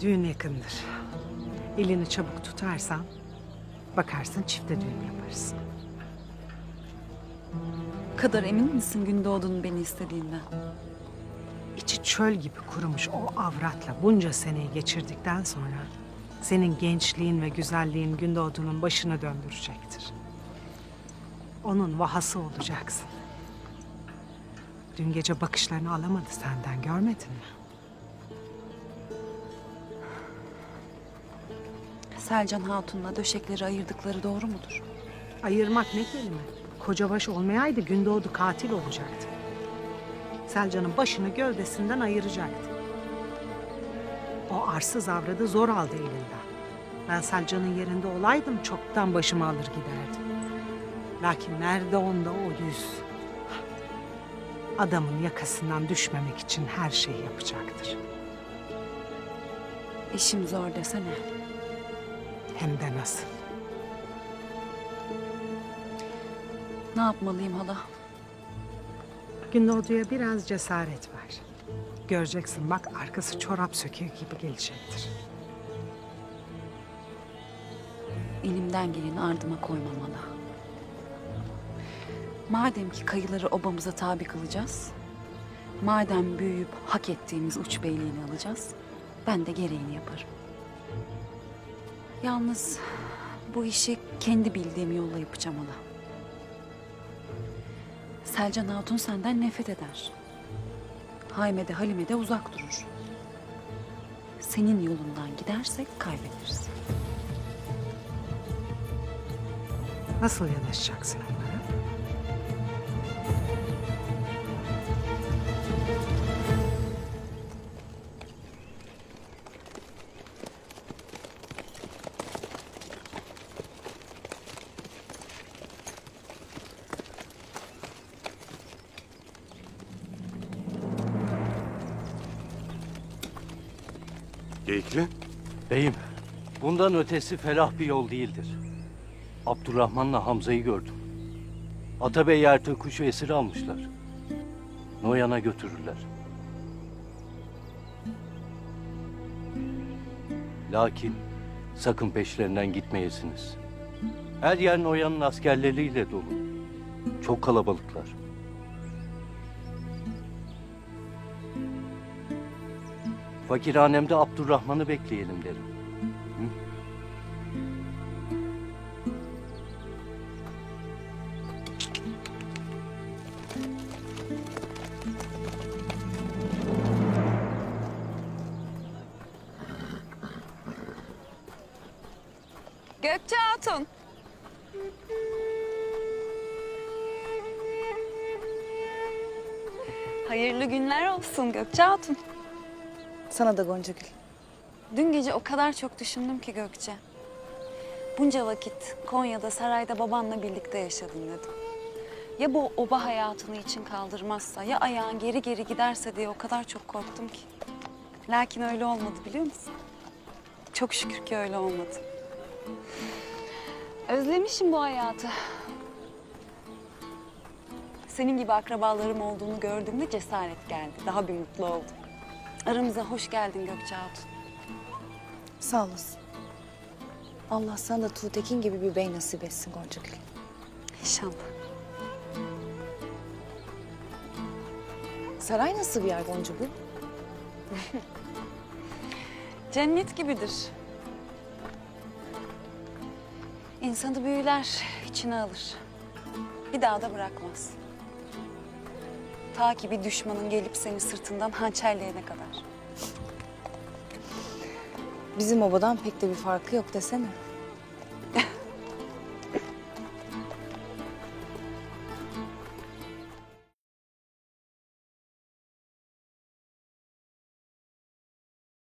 Düğün yakındır. Elini çabuk tutarsan bakarsın çifte düğün yaparız. Kadar emin misin Gündoğdu'nun beni istediğinden? İçi çöl gibi kurumuş o avratla bunca seneyi geçirdikten sonra senin gençliğin ve güzelliğin Gündoğdu'nun başını döndürecektir. Onun vahası olacaksın. Dün gece bakışlarını alamadı senden, görmedin mi? Selcan Hatun'la döşekleri ayırdıkları doğru mudur? Ayırmak ne kelime? Kocabaş olmayaydı Gündoğdu katil olacaktı. Selcan'ın başını gövdesinden ayıracaktı. O arsız avradı zor aldı elinden. Ben Selcan'ın yerinde olaydım çoktan başımı alır giderdim. Lakin nerede onda o yüz? Adamın yakasından düşmemek için her şeyi yapacaktır. İşim zor desene. Hem de nasıl? Ne yapmalıyım hala? Gündoğdu'ya biraz cesaret ver. Göreceksin bak arkası çorap söküğü gibi gelecektir. Elimden geleni ardıma koymam hala. Madem ki kayıları obamıza tabi kılacağız, madem büyüyüp hak ettiğimiz uç beyliğini alacağız, ben de gereğini yaparım. Yalnız bu işi kendi bildiğim yolla yapacağım hala. Selcan Hatun senden nefret eder. Hayme de Halime de uzak durur. Senin yolundan gidersek kaybederiz. Nasıl yanaşacaksın onlara? Geyikli. Beyim, bundan ötesi felah bir yol değildir. Abdurrahman'la Hamza'yı gördüm. Atabey Ertuğkuş'u esir almışlar. Noyan'a götürürler. Lakin sakın peşlerinden gitmeyesiniz. Her yer Noyan'ın askerleriyle dolu. Çok kalabalıklar. Fakirhanemde Abdurrahman'ı bekleyelim derim. Hı? Gökçe Hatun. Hayırlı günler olsun Gökçe Hatun. Sana da Goncagül. Dün gece o kadar çok düşündüm ki Gökçe. Bunca vakit Konya'da sarayda babanla birlikte yaşadın dedim. Ya bu oba hayatını için kaldırmazsa, ya ayağın geri geri giderse diye o kadar çok korktum ki. Lakin öyle olmadı biliyor musun? Çok şükür ki öyle olmadı. Özlemişim bu hayatı. Senin gibi akrabalarım olduğunu gördüğümde cesaret geldi. Daha bir mutlu oldum. Aramıza hoş geldin Gökçe Hatun. Sağ olasın. Allah sana da Tuğtekin gibi bir bey nasip etsin Goncagül. İnşallah. Saray nasıl bir yer Goncagül? Cennet gibidir. İnsanı büyüler, içine alır. Bir daha da bırakmaz. Ta ki bir düşmanın gelip seni sırtından hançerleyene kadar. Bizim obadan pek de bir farkı yok desene.